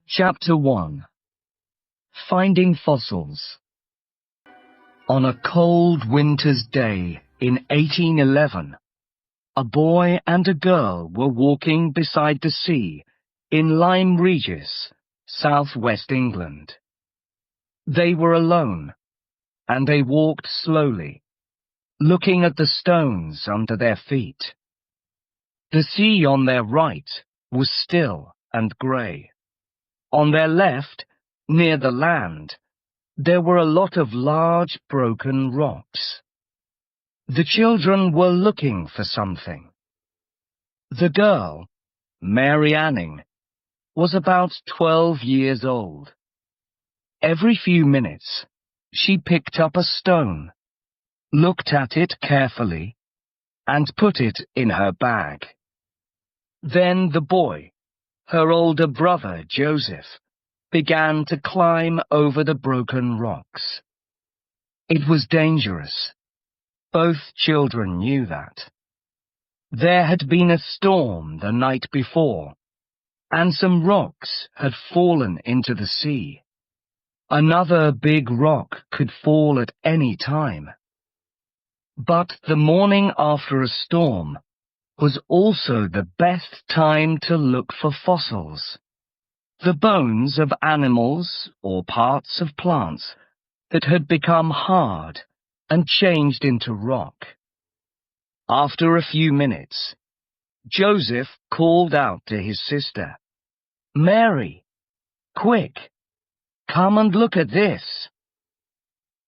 Chapter 1. Finding Fossils. On a cold winter's day in 1811, a boy and a girl were walking beside the sea in Lyme Regis, southwest England. They were alone, and they walked slowly, looking at the stones under their feet. The sea on their right was still and grey. On their left, near the land, there were a lot of large broken rocks. The children were looking for something. The girl, Mary Anning, was about 12 years old. Every few minutes, she picked up a stone, looked at it carefully, and put it in her bag. Then the boy, her older brother Joseph, began to climb over the broken rocks. It was dangerous. Both children knew that. There had been a storm the night before, and some rocks had fallen into the sea. Another big rock could fall at any time. But the morning after a storm was also the best time to look for fossils, the bones of animals or parts of plants that had become hard and changed into rock. After a few minutes, Joseph called out to his sister, "Mary, quick, come and look at this."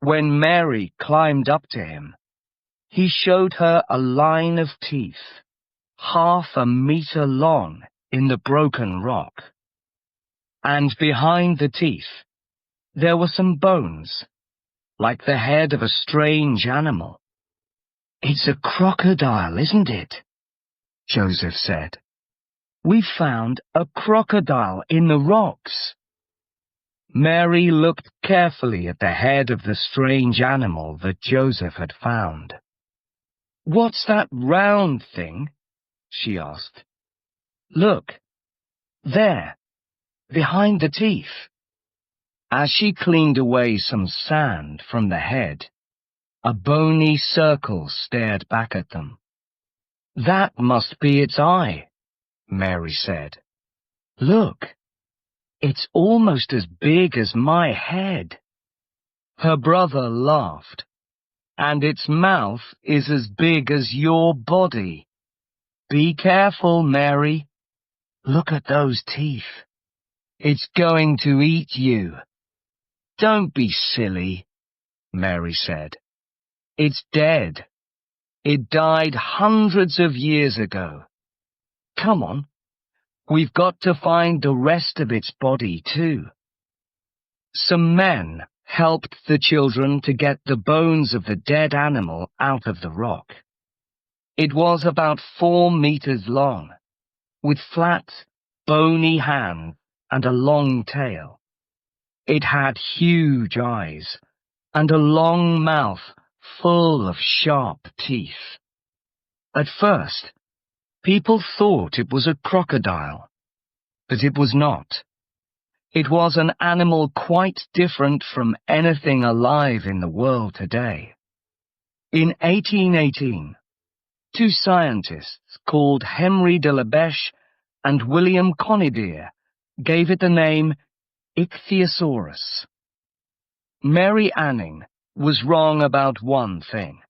When Mary climbed up to him, he showed her a line of teeth, half a meter long in the broken rock. And behind the teeth, there were some bones, like the head of a strange animal. "It's a crocodile, isn't it?" Joseph said. "We found a crocodile in the rocks." Mary looked carefully at the head of the strange animal that Joseph had found. "What's that round thing?" she asked. "Look, there, behind the teeth." As she cleaned away some sand from the head, a bony circle stared back at them. "That must be its eye," Mary said. "Look, it's almost as big as my head." Her brother laughed. "And its mouth is as big as your body. Be careful, Mary. Look at those teeth. It's going to eat you." "Don't be silly," Mary said. "It's dead. It died hundreds of years ago. Come on, we've got to find the rest of its body too." Some men helped the children to get the bones of the dead animal out of the rock. It was about 4 meters long, with flat, bony hands and a long tail. It had huge eyes and a long mouth full of sharp teeth. At first, people thought it was a crocodile, but it was not. It was an animal quite different from anything alive in the world today. In 1818, 2 scientists called Henry de la Beche and William Conybeare gave it the name Ichthyosaurus. Mary Anning was wrong about one thing.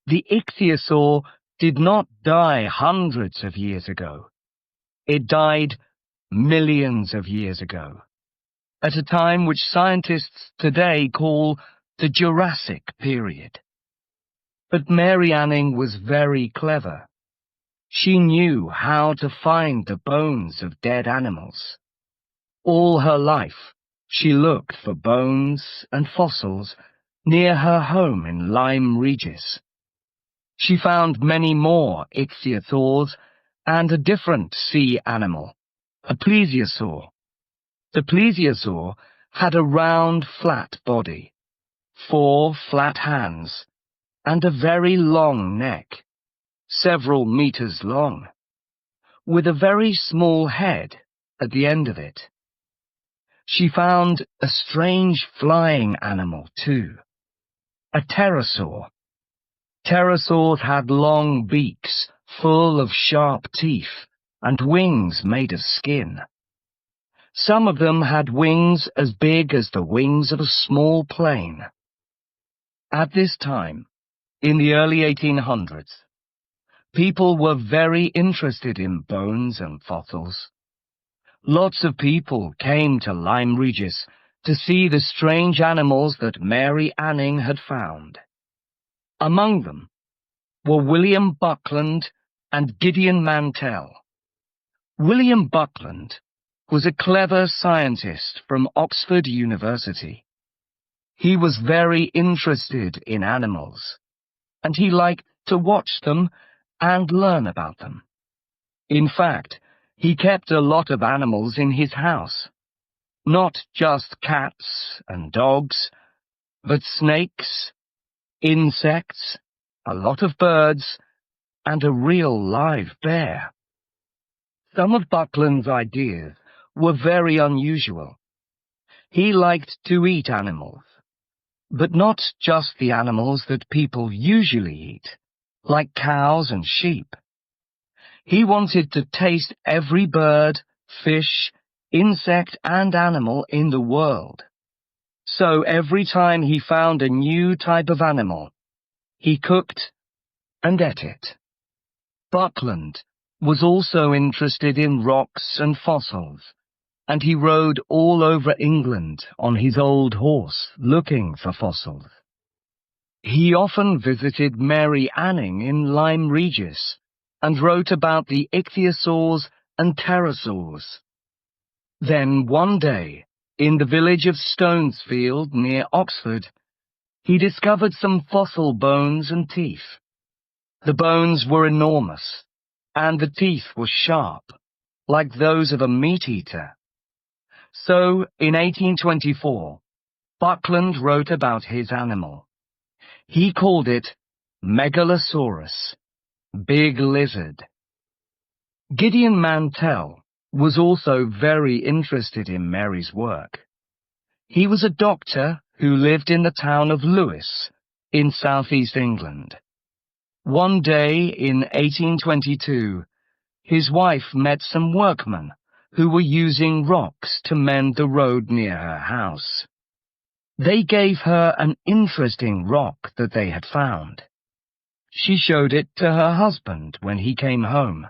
The ichthyosaur did not die hundreds of years ago. It died millions of years ago, at a time which scientists today call the Jurassic period. But Mary Anning was very clever. She knew how to find the bones of dead animals. All her life, she looked for bones and fossils near her home in Lyme Regis. She found many more ichthyosaurs and a different sea animal, a plesiosaur. The plesiosaur had a round, flat body, 4 flat hands, and a very long neck, several meters long, with a very small head at the end of it. She found a strange flying animal, too. A pterosaur. Pterosaurs had long beaks full of sharp teeth and wings made of skin. Some of them had wings as big as the wings of a small plane. At this time, in the early 1800s, people were very interested in bones and fossils. Lots of people came to Lyme Regis to see the strange animals that Mary Anning had found. Among them were William Buckland and Gideon Mantell. William Buckland was a clever scientist from Oxford University. He was very interested in animals, and he liked to watch them and learn about them. In fact, he kept a lot of animals in his house. Not just cats and dogs, but snakes, insects, a lot of birds, and a real live bear. Some of Buckland's ideas were very unusual. He liked to eat animals, but not just the animals that people usually eat, like cows and sheep. He wanted to taste every bird, fish, insect, and animal in the world. So every time he found a new type of animal, he cooked and ate it. Buckland was also interested in rocks and fossils, and he rode all over England on his old horse looking for fossils. He often visited Mary Anning in Lyme Regis and wrote about the ichthyosaurs and pterosaurs. Then one day, in the village of Stonesfield near Oxford, he discovered some fossil bones and teeth. The bones were enormous, and the teeth were sharp, like those of a meat-eater. So, in 1824, Buckland wrote about his animal. He called it Megalosaurus, big lizard. Gideon Mantell was also very interested in Mary's work. He was a doctor who lived in the town of Lewes, in southeast England. One day in 1822, his wife met some workmen who were using rocks to mend the road near her house. They gave her an interesting rock that they had found. She showed it to her husband when he came home.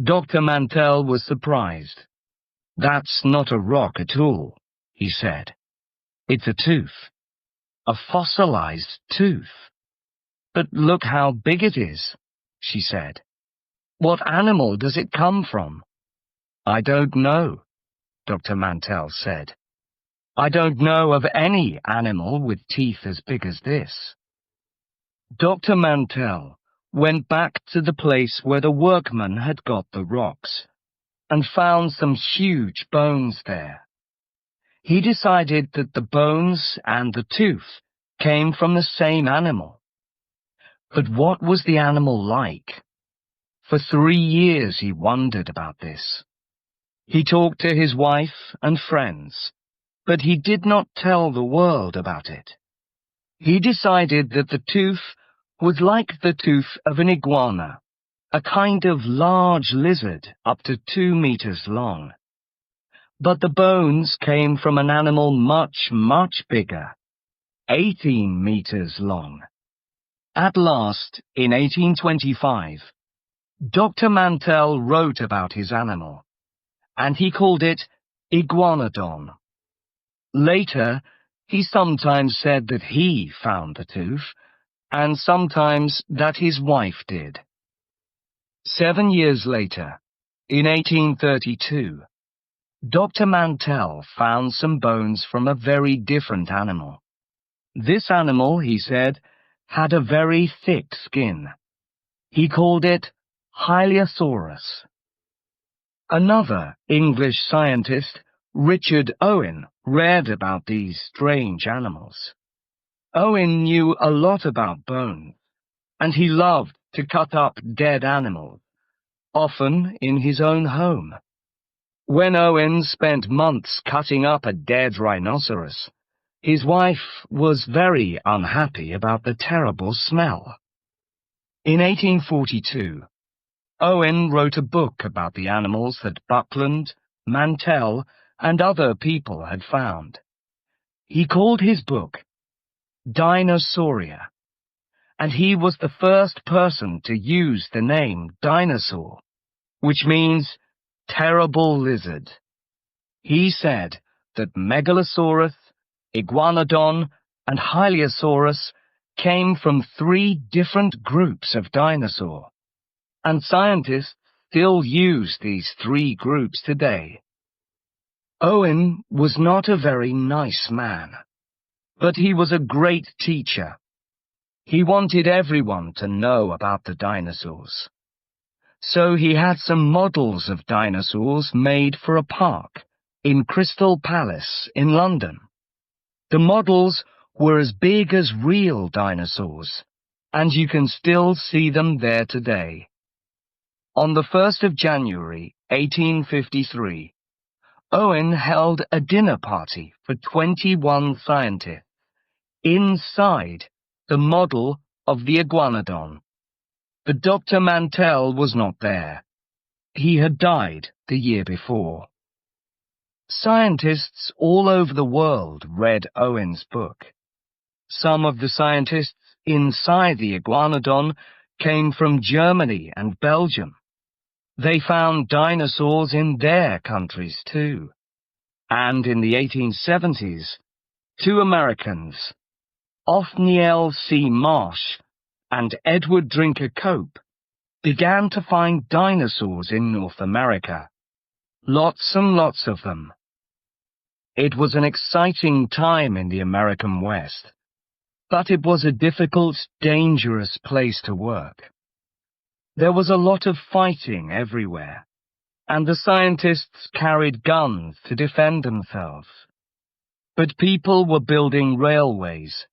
Dr. Mantell was surprised. "That's not a rock at all," he said. "It's a tooth. A fossilized tooth." "But look how big it is," she said. "What animal does it come from?" "I don't know," Dr. Mantell said. "I don't know of any animal with teeth as big as this." Dr. Mantell went back to the place where the workmen had got the rocks and found some huge bones there. He decided that the bones and the tooth came from the same animal. But what was the animal like? For 3 years he wondered about this. He talked to his wife and friends, but he did not tell the world about it. He decided that the tooth was like the tooth of an iguana, a kind of large lizard up to 2 meters long. But the bones came from an animal much, much bigger, 18 meters long. At last, in 1825, Dr. Mantell wrote about his animal, and he called it Iguanodon. Later, he sometimes said that he found the tooth, and sometimes that his wife did. 7 years later, in 1832, Dr. Mantell found some bones from a very different animal. This animal, he said, had a very thick skin. He called it Hylaeosaurus. Another English scientist, Richard Owen, read about these strange animals. Owen knew a lot about bones, and he loved to cut up dead animals, often in his own home. When Owen spent months cutting up a dead rhinoceros, his wife was very unhappy about the terrible smell. In 1842, Owen wrote a book about the animals that Buckland, Mantell, and other people had found. He called his book Dinosauria, and he was the first person to use the name dinosaur, which means terrible lizard. He said that Megalosaurus, Iguanodon, and Hylaeosaurus came from 3 different groups of dinosaur, and scientists still use these 3 groups today. Owen was not a very nice man, but he was a great teacher. He wanted everyone to know about the dinosaurs. So he had some models of dinosaurs made for a park in Crystal Palace in London. The models were as big as real dinosaurs, and you can still see them there today. On the 1st of January, 1853, Owen held a dinner party for 21 scientists inside the model of the Iguanodon. But Dr. Mantell was not there. He had died the year before. Scientists all over the world read Owen's book. Some of the scientists inside the Iguanodon came from Germany and Belgium. They found dinosaurs in their countries too. And in the 1870s, 2 Americans, Othniel C. Marsh and Edward Drinker Cope, began to find dinosaurs in North America. Lots and lots of them. It was an exciting time in the American West, but it was a difficult, dangerous place to work. There was a lot of fighting everywhere, and the scientists carried guns to defend themselves. But people were building railways,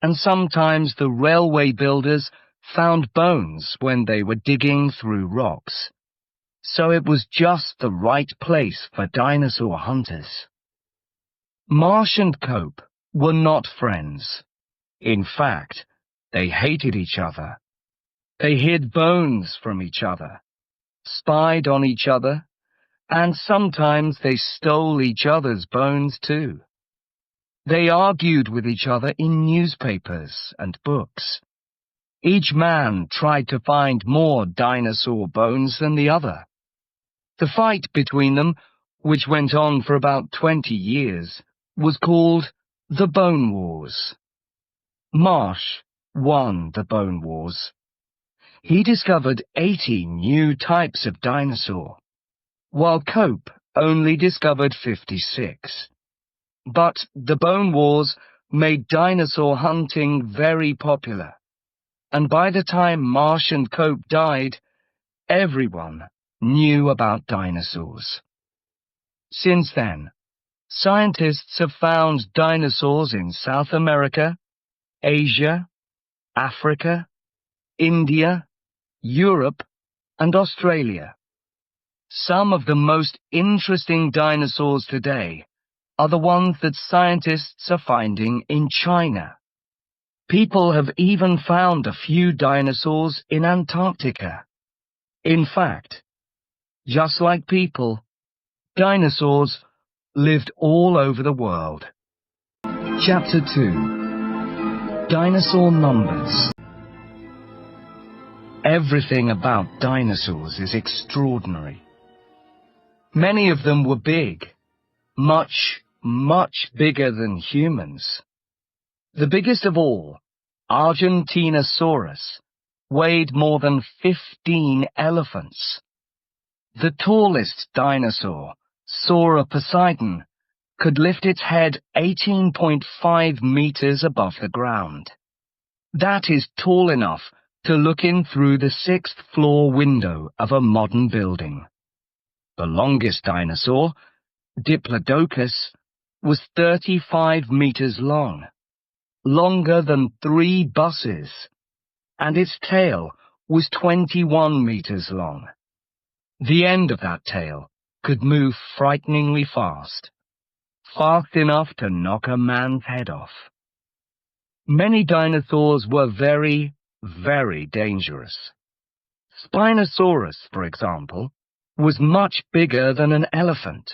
and sometimes the railway builders found bones when they were digging through rocks. So it was just the right place for dinosaur hunters. Marsh and Cope were not friends. In fact, they hated each other. They hid bones from each other, spied on each other, and sometimes they stole each other's bones too. They argued with each other in newspapers and books. Each man tried to find more dinosaur bones than the other. The fight between them, which went on for about 20 years, was called the Bone Wars. Marsh won the Bone Wars. He discovered 80 new types of dinosaur, while Cope only discovered 56. But the Bone Wars made dinosaur hunting very popular, and by the time Marsh and Cope died, everyone knew about dinosaurs. Since then, scientists have found dinosaurs in South America, Asia, Africa, India, Europe, and Australia. Some of the most interesting dinosaurs today are the ones that scientists are finding in China. People have even found a few dinosaurs in Antarctica. In fact, just like people, dinosaurs lived all over the world. Chapter 2: Dinosaur Numbers. Everything about dinosaurs is extraordinary. Many of them were big, much, much bigger than humans. The biggest of all, Argentinosaurus, weighed more than 15 elephants. The tallest dinosaur, Sauroposeidon, could lift its head 18.5 meters above the ground. That is tall enough to look in through the 6th floor window of a modern building. The longest dinosaur, Diplodocus, was 35 meters long, longer than 3 buses, and its tail was 21 meters long. The end of that tail could move frighteningly fast, fast enough to knock a man's head off. Many dinosaurs were very, very dangerous. Spinosaurus, for example, was much bigger than an elephant.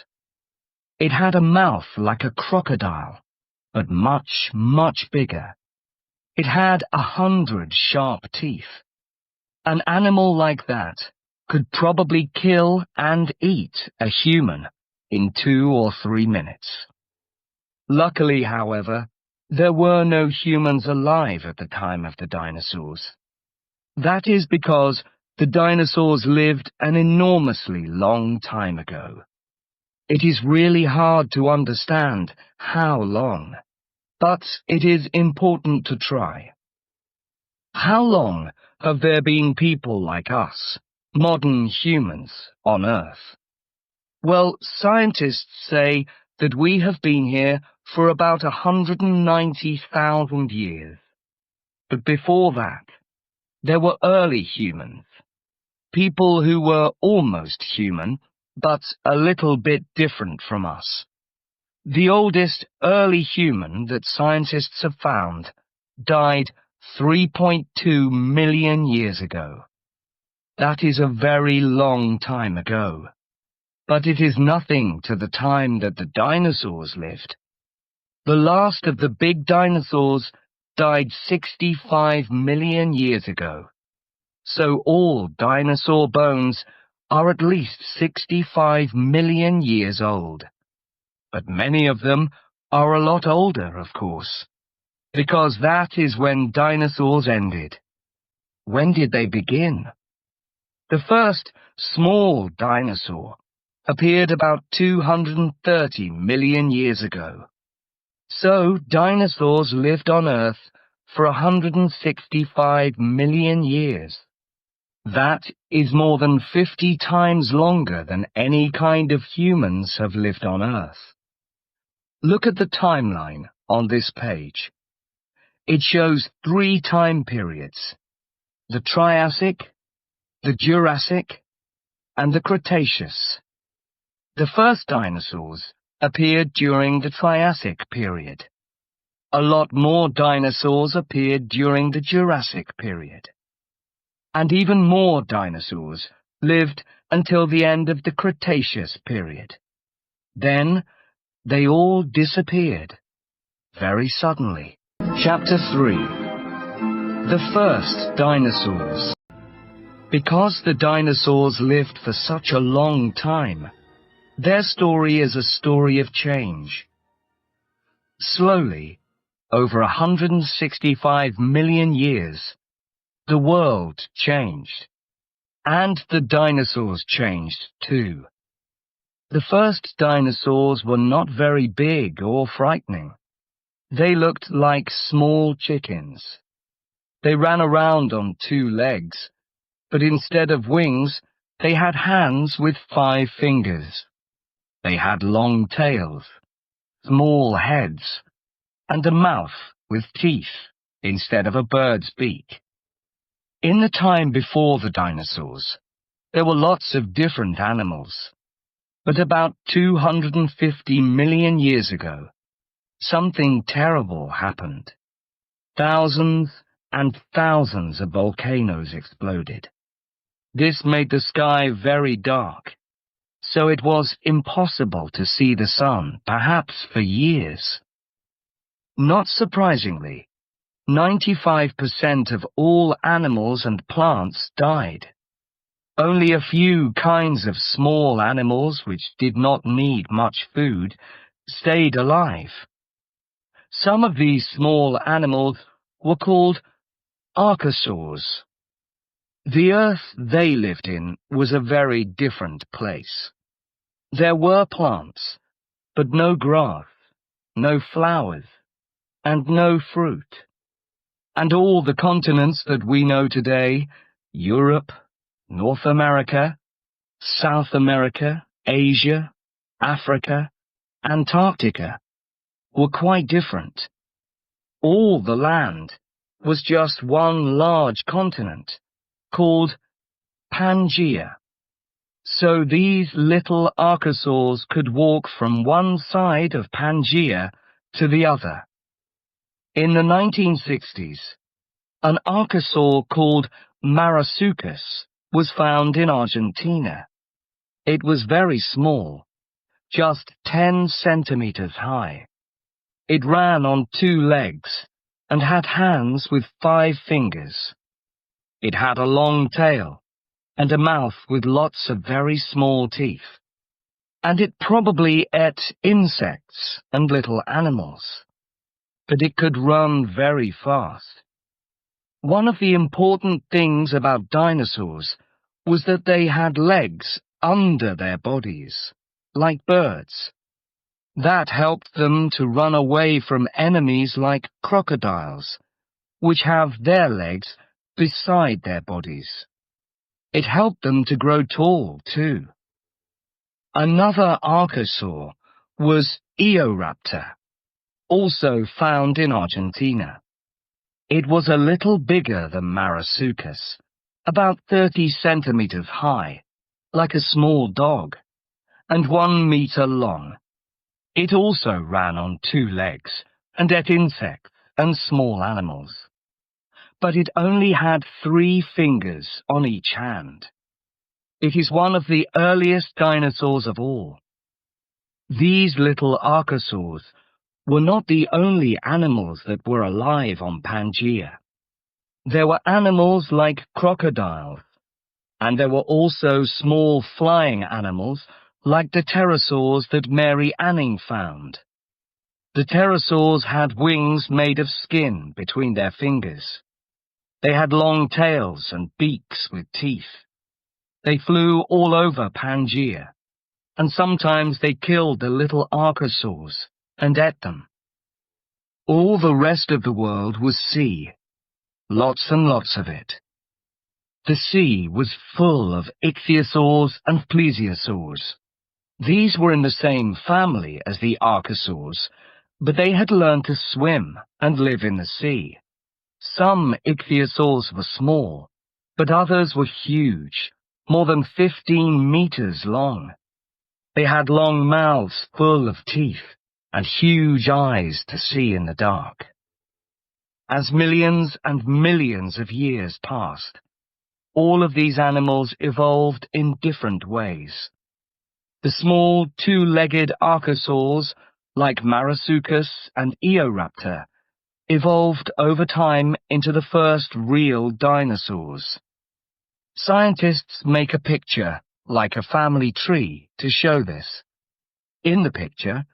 It had a mouth like a crocodile, but much, much bigger. It had 100 sharp teeth. An animal like that could probably kill and eat a human in 2 or 3 minutes. Luckily, however, there were no humans alive at the time of the dinosaurs. That is because the dinosaurs lived an enormously long time ago. It is really hard to understand how long, but it is important to try. How long have there been people like us, modern humans, on Earth? Well, scientists say that we have been here for about 190,000 years. But before that, there were early humans, people who were almost human, but a little bit different from us. The oldest early human that scientists have found died 3.2 million years ago. That is a very long time ago. But it is nothing to the time that the dinosaurs lived. The last of the big dinosaurs died 65 million years ago. So all dinosaur bones are at least 65 million years old. But many of them are a lot older, of course, because that is when dinosaurs ended. When did they begin? The first small dinosaur appeared about 230 million years ago. So dinosaurs lived on Earth for 165 million years. That is more than 50 times longer than any kind of humans have lived on Earth. Look at the timeline on this page. It shows 3 time periods: the Triassic, the Jurassic, and the Cretaceous. The first dinosaurs appeared during the Triassic period. A lot more dinosaurs appeared during the Jurassic period. And even more dinosaurs lived until the end of the Cretaceous period. Then they all disappeared, very suddenly. Chapter 3. The first dinosaurs. Because the dinosaurs lived for such a long time, their story is a story of change. Slowly, over 165 million years, the world changed, and the dinosaurs changed too. The first dinosaurs were not very big or frightening. They looked like small chickens. They ran around on 2 legs, but instead of wings, they had hands with 5 fingers. They had long tails, small heads, and a mouth with teeth instead of a bird's beak. In the time before the dinosaurs, there were lots of different animals. But about 250 million years ago, something terrible happened. Thousands and thousands of volcanoes exploded. This made the sky very dark, so it was impossible to see the sun, perhaps for years. Not surprisingly, 95% of all animals and plants died. Only a few kinds of small animals which did not need much food stayed alive. Some of these small animals were called archosaurs. The earth they lived in was a very different place. There were plants, but no grass, no flowers, and no fruit. And all the continents that we know today, Europe, North America, South America, Asia, Africa, Antarctica, were quite different. All the land was just one large continent called Pangaea. So these little archosaurs could walk from one side of Pangaea to the other. In the 1960s, an archosaur called Marasuchus was found in Argentina. It was very small, just 10 centimeters high. It ran on 2 legs and had hands with 5 fingers. It had a long tail and a mouth with lots of very small teeth. And it probably ate insects and little animals. But it could run very fast. One of the important things about dinosaurs was that they had legs under their bodies, like birds. That helped them to run away from enemies like crocodiles, which have their legs beside their bodies. It helped them to grow tall, too. Another archosaur was Eoraptor, also found in Argentina. It was a little bigger than Marasuchus, about 30 centimeters high, like a small dog, and 1 meter long. It also ran on 2 legs and ate insects and small animals. But it only had 3 fingers on each hand. It is one of the earliest dinosaurs of all. These little archosaurs were not the only animals that were alive on Pangaea. There were animals like crocodiles, and there were also small flying animals like the pterosaurs that Mary Anning found. The pterosaurs had wings made of skin between their fingers. They had long tails and beaks with teeth. They flew all over Pangaea, and sometimes they killed the little archosaurs and ate them. All the rest of the world was sea, lots and lots of it. The sea was full of ichthyosaurs and plesiosaurs. These were in the same family as the archosaurs, but they had learned to swim and live in the sea. Some ichthyosaurs were small, but others were huge, more than 15 meters long. They had long mouths full of teeth and huge eyes to see in the dark. As millions and millions of years passed, all of these animals evolved in different ways. The small 2-legged archosaurs, like Marasuchus and Eoraptor, evolved over time into the first real dinosaurs. Scientists make a picture, like a family tree, to show this. In the picture,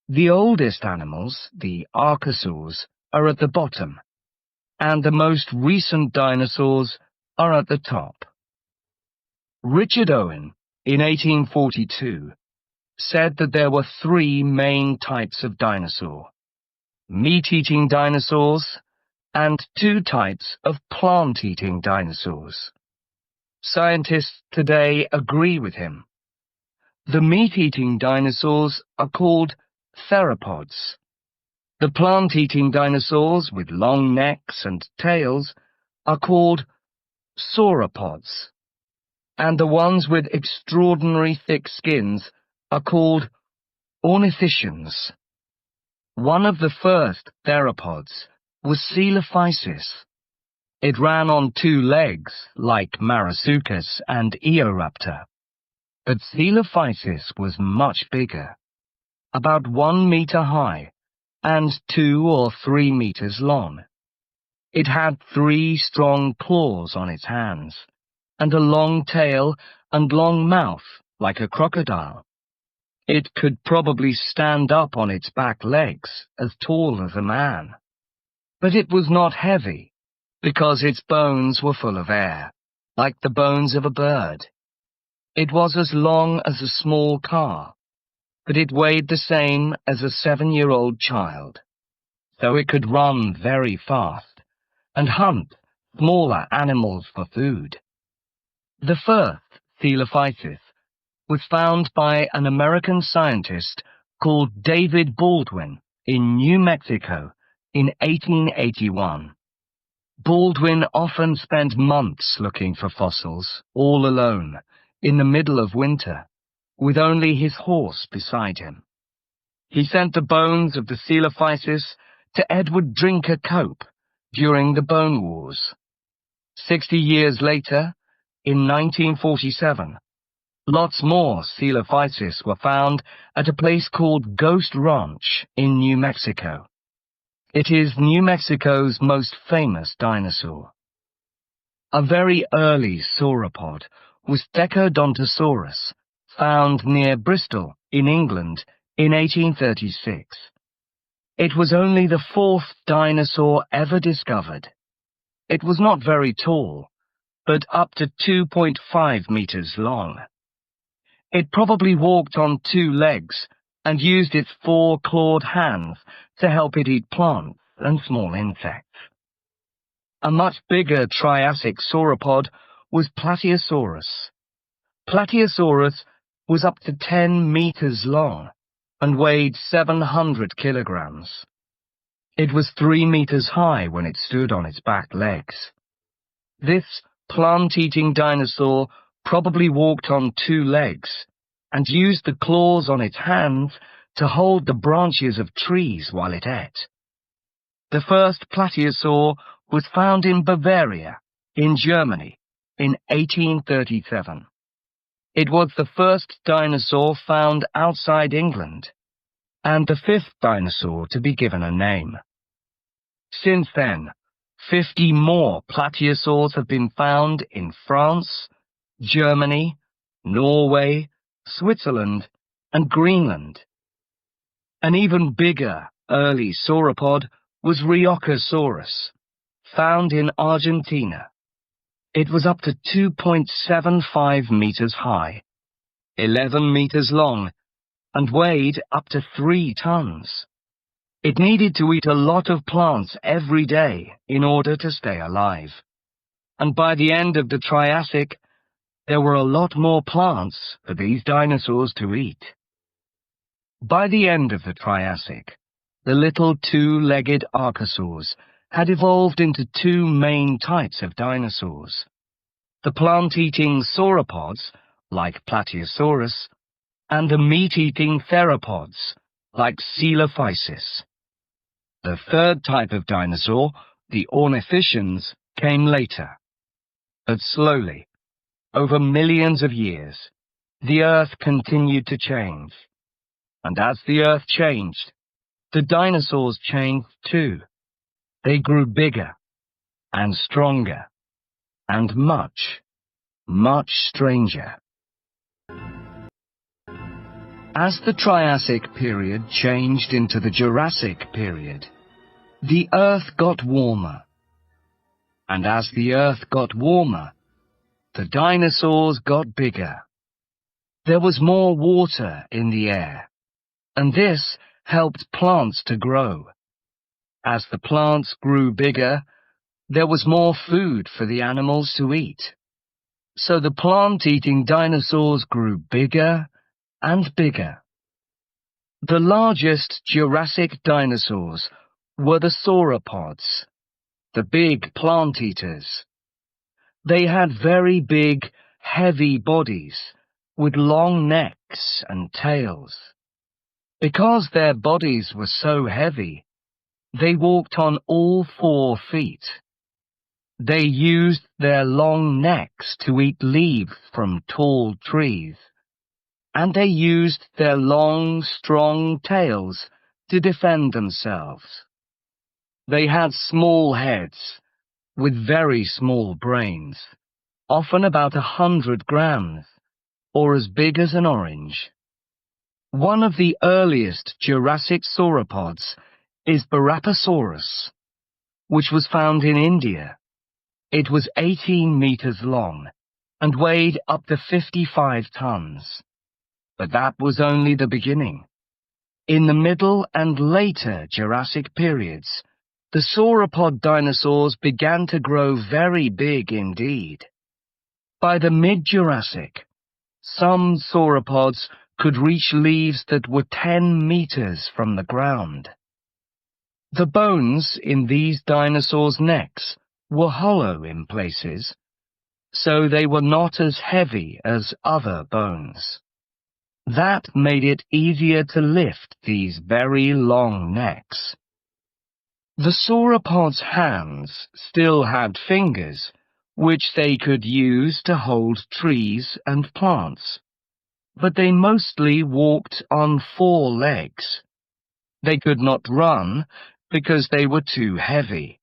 the oldest animals, the archosaurs, are at the bottom, and the most recent dinosaurs are at the top. Richard Owen, in 1842, said that there were 3 main types of dinosaur: meat-eating dinosaurs and 2 types of plant-eating dinosaurs. Scientists today agree with him. The meat-eating dinosaurs are called theropods. The plant-eating dinosaurs with long necks and tails are called sauropods, and the ones with extraordinary thick skins are called ornithischians. One of the first theropods was Coelophysis. It ran on 2 legs, like Marasuchus and Eoraptor. But Coelophysis was much bigger, about 1 meter high and 2 or 3 meters long. It had 3 strong claws on its hands, and a long tail and long mouth like a crocodile. It could probably stand up on its back legs, as tall as a man. But it was not heavy, because its bones were full of air, like the bones of a bird. It was as long as a small car, but it weighed the same as a 7-year-old child. So it could run very fast and hunt smaller animals for food. The first Coelophysis was found by an American scientist called David Baldwin in New Mexico in 1881. Baldwin often spent months looking for fossils, all alone, in the middle of winter, with only his horse beside him. He sent the bones of the Coelophysis to Edward Drinker Cope during the Bone Wars. 60 years later, in 1947, lots more Coelophysis were found at a place called Ghost Ranch in New Mexico. It is New Mexico's most famous dinosaur. A very early sauropod was Decodontosaurus, found near Bristol in England in 1836. It was only the fourth dinosaur ever discovered. It was not very tall, but up to 2.5 meters long. It probably walked on 2 legs and used its 4 clawed hands to help it eat plants and small insects. A much bigger Triassic sauropod was Plateosaurus. Plateosaurus was up to 10 meters long and weighed 700 kilograms. It was 3 meters high when it stood on its back legs. This plant-eating dinosaur probably walked on 2 legs and used the claws on its hands to hold the branches of trees while it ate. The first plateosaur was found in Bavaria, in Germany, in 1837. It was the first dinosaur found outside England, and the 5th dinosaur to be given a name. Since then, 50 more plateosaurs have been found in France, Germany, Norway, Switzerland, and Greenland. An even bigger early sauropod was Rheocosaurus, found in Argentina. It was up to 2.75 meters high, 11 meters long, and weighed up to 3 tons. It needed to eat a lot of plants every day in order to stay alive. And by the end of the Triassic, there were a lot more plants for these dinosaurs to eat. By the end of the Triassic, the little 2-legged archosaurs had evolved into 2 main types of dinosaurs. The plant-eating sauropods, like Plateosaurus, and the meat-eating theropods, like Coelophysis. The 3rd type of dinosaur, the ornithischians, came later. But slowly, over millions of years, the Earth continued to change. And as the Earth changed, the dinosaurs changed too. They grew bigger and stronger and much, much stranger. As the Triassic period changed into the Jurassic period, the Earth got warmer. And as the Earth got warmer, the dinosaurs got bigger. There was more water in the air, and this helped plants to grow. As the plants grew bigger, there was more food for the animals to eat. So the plant-eating dinosaurs grew bigger and bigger. The largest Jurassic dinosaurs were the sauropods, the big plant-eaters. They had very big, heavy bodies with long necks and tails. Because their bodies were so heavy, they walked on all 4 feet. They used their long necks to eat leaves from tall trees, and they used their long, strong tails to defend themselves. They had small heads with very small brains, often about 100 grams, or as big as an orange. One of the earliest Jurassic sauropods is Barapasaurus, which was found in India. It was 18 meters long and weighed up to 55 tons. But that was only the beginning. In the middle and later Jurassic periods, the sauropod dinosaurs began to grow very big indeed. By the mid-Jurassic, some sauropods could reach leaves that were 10 meters from the ground. The bones in these dinosaurs' necks were hollow in places, so they were not as heavy as other bones. That made it easier to lift these very long necks. The sauropods' hands still had fingers, which they could use to hold trees and plants, but they mostly walked on 4 legs. They could not run because they were too heavy.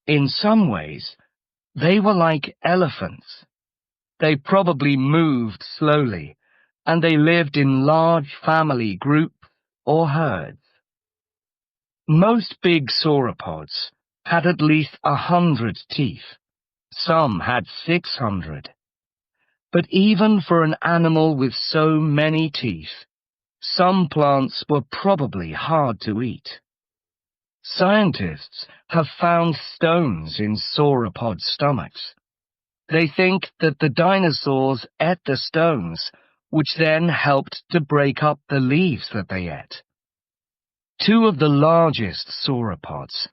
In some ways, they were like elephants. They probably moved slowly, and they lived in large family groups or herds. Most big sauropods had at least 100 teeth. Some had 600. But even for an animal with so many teeth, some plants were probably hard to eat. Scientists have found stones in sauropod stomachs. They think that the dinosaurs ate the stones, which then helped to break up the leaves that they ate. 2 of the largest sauropods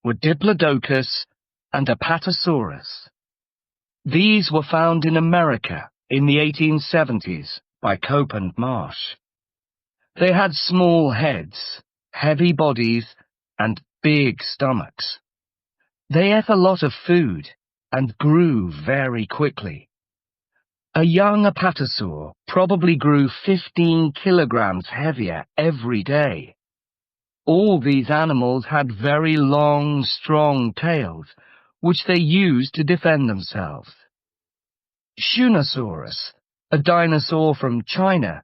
were Diplodocus and Apatosaurus. These were found in America in the 1870s by Cope and Marsh. They had small heads, heavy bodies, and big stomachs. They ate a lot of food and grew very quickly. A young apatosaur probably grew 15 kilograms heavier every day. All these animals had very long, strong tails, which they used to defend themselves. Shunosaurus, a dinosaur from China,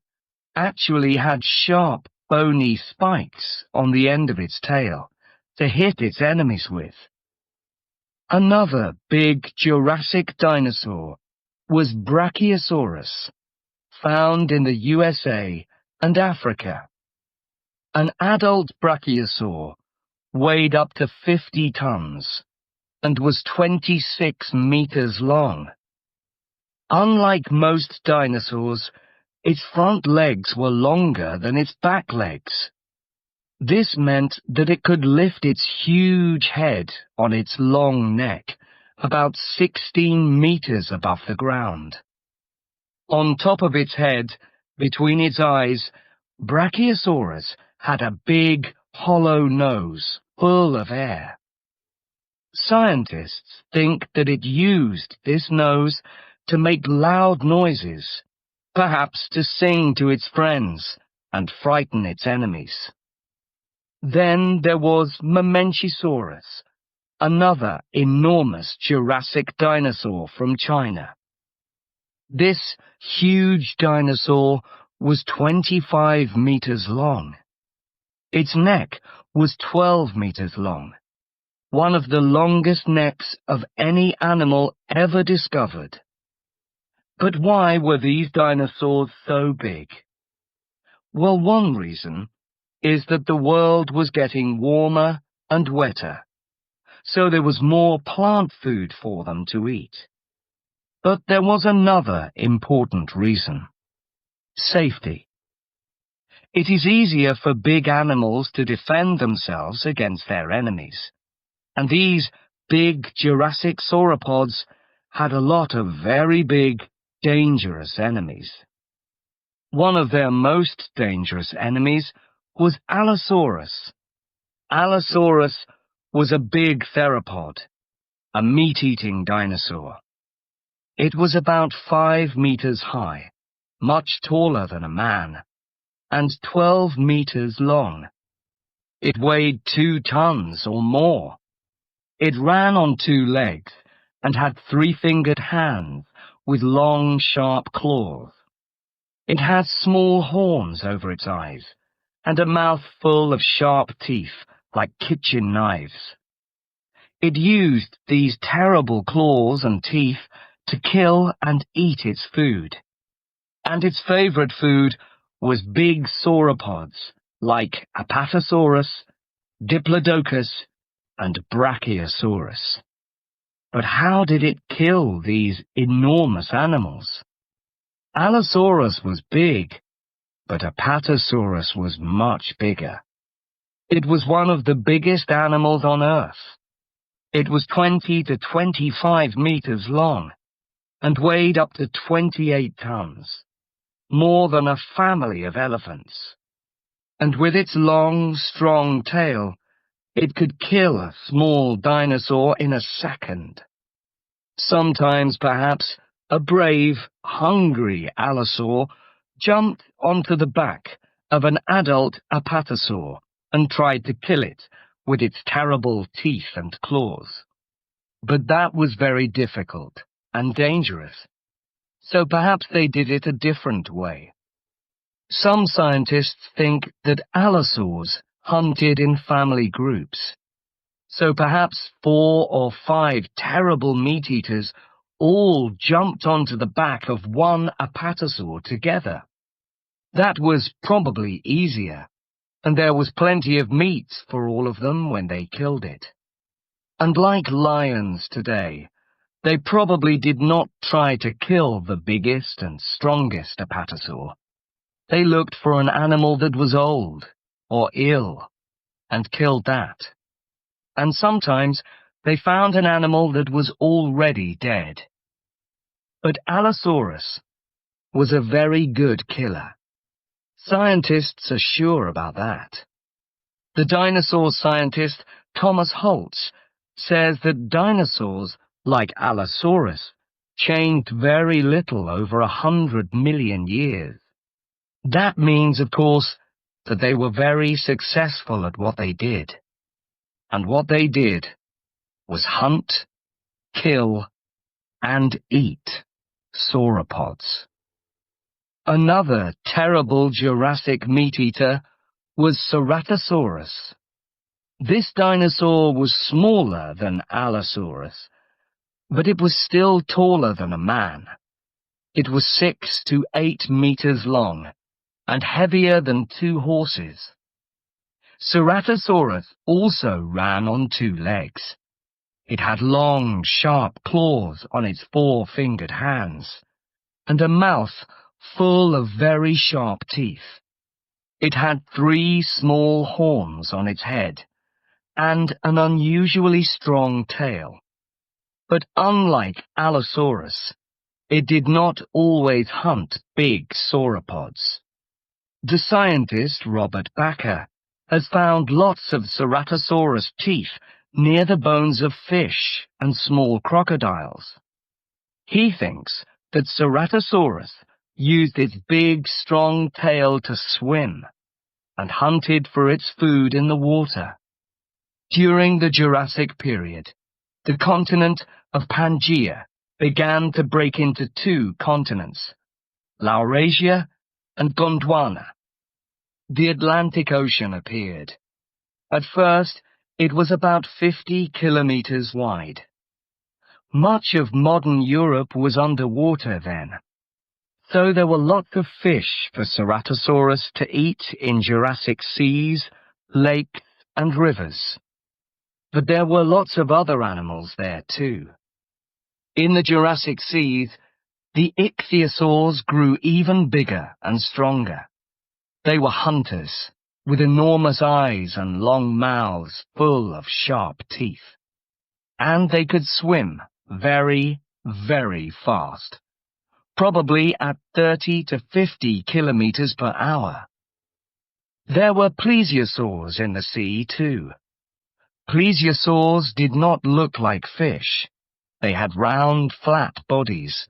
actually had sharp, bony spikes on the end of its tail to hit its enemies with. Another big Jurassic dinosaur was Brachiosaurus, found in the USA and Africa. An adult brachiosaur weighed up to 50 tons and was 26 meters long. Unlike most dinosaurs, its front legs were longer than its back legs. This meant that it could lift its huge head on its long neck, about 16 meters above the ground. On top of its head, between its eyes, Brachiosaurus had a big, hollow nose full of air. Scientists think that it used this nose to make loud noises, perhaps to sing to its friends and frighten its enemies. Then there was Mamenchisaurus, another enormous Jurassic dinosaur from China. This huge dinosaur was 25 meters long. Its neck was 12 meters long, one of the longest necks of any animal ever discovered. But why were these dinosaurs so big? Well, one reason is that the world was getting warmer and wetter, so there was more plant food for them to eat. But there was another important reason: safety. It is easier for big animals to defend themselves against their enemies, and these big Jurassic sauropods had a lot of very big, dangerous enemies. One of their most dangerous enemies was Allosaurus. Allosaurus was a big theropod, a meat-eating dinosaur. It was about 5 meters high, much taller than a man, and 12 meters long. It weighed 2 tons or more. It ran on 2 legs and had 3-fingered hands with long, sharp claws. It had small horns over its eyes and a mouth full of sharp teeth like kitchen knives. It used these terrible claws and teeth to kill and eat its food. And its favorite food was big sauropods like Apatosaurus, Diplodocus, and Brachiosaurus. But how did it kill these enormous animals? Allosaurus was big, but Apatosaurus was much bigger. It was one of the biggest animals on Earth. It was 20 to 25 meters long, and weighed up to 28 tons, more than a family of elephants. And with its long, strong tail, it could kill a small dinosaur in a second. Sometimes, perhaps, a brave, hungry allosaur jumped onto the back of an adult apatosaur and tried to kill it with its terrible teeth and claws. But that was very difficult and dangerous, so perhaps they did it a different way. Some scientists think that allosaurs hunted in family groups, so perhaps 4 or 5 terrible meat-eaters all jumped onto the back of one apatosaur together. That was probably easier, and there was plenty of meat for all of them when they killed it. And like lions today, they probably did not try to kill the biggest and strongest apatosaur. They looked for an animal that was old or ill and killed that. And sometimes they found an animal that was already dead. But Allosaurus was a very good killer. Scientists are sure about that. The dinosaur scientist Thomas Holtz says that dinosaurs, like Allosaurus, changed very little over 100 million years. That means, of course, that they were very successful at what they did. And what they did was hunt, kill, and eat sauropods. Another terrible Jurassic meat-eater was Ceratosaurus. This dinosaur was smaller than Allosaurus, but it was still taller than a man. It was 6 to 8 meters long and heavier than 2 horses. Ceratosaurus also ran on 2 legs. It had long, sharp claws on its 4-fingered hands, and a mouth full of very sharp teeth. It had 3 small horns on its head, and an unusually strong tail. But unlike Allosaurus, it did not always hunt big sauropods. The scientist Robert Bakker has found lots of Ceratosaurus teeth near the bones of fish and small crocodiles. He thinks that Ceratosaurus used its big, strong tail to swim and hunted for its food in the water. During the Jurassic period, the continent of Pangaea began to break into 2 continents, Laurasia and Gondwana. The Atlantic Ocean appeared. At first, it was about 50 kilometers wide. Much of modern Europe was underwater then, so there were lots of fish for Ceratosaurus to eat in Jurassic seas, lakes, and rivers. But there were lots of other animals there too. In the Jurassic seas, the ichthyosaurs grew even bigger and stronger. They were hunters, with enormous eyes and long mouths full of sharp teeth. And they could swim very, very fast, probably at 30 to 50 kilometers per hour. There were plesiosaurs in the sea too. Plesiosaurs did not look like fish. They had round, flat bodies,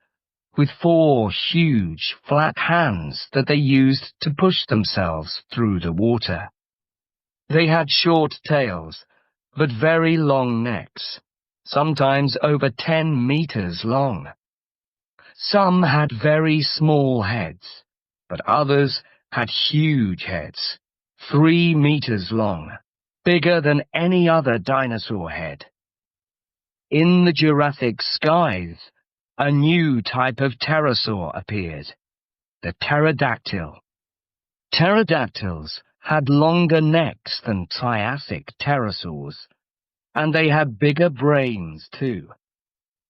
with 4 huge, flat hands that they used to push themselves through the water. They had short tails, but very long necks, sometimes over 10 meters long. Some had very small heads, but others had huge heads, 3 meters long, bigger than any other dinosaur head. In the Jurassic skies, a new type of pterosaur appeared, the pterodactyl. Pterodactyls had longer necks than Triassic pterosaurs, and they had bigger brains too.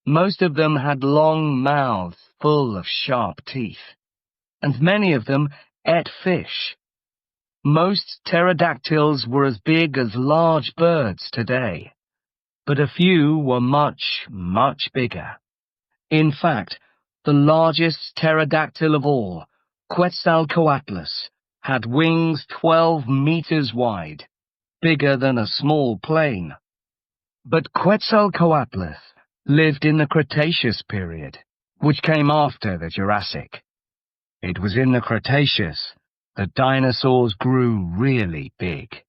Most of them had long mouths full of sharp teeth, and many of them ate fish. Most pterodactyls were as big as large birds today, but a few were much, much bigger. In fact, The largest pterodactyl of all, Quetzalcoatlus, had wings 12 meters wide, bigger than a small plane. But Quetzalcoatlus lived in the Cretaceous period, which came after the Jurassic. It was in the Cretaceous that dinosaurs grew really big.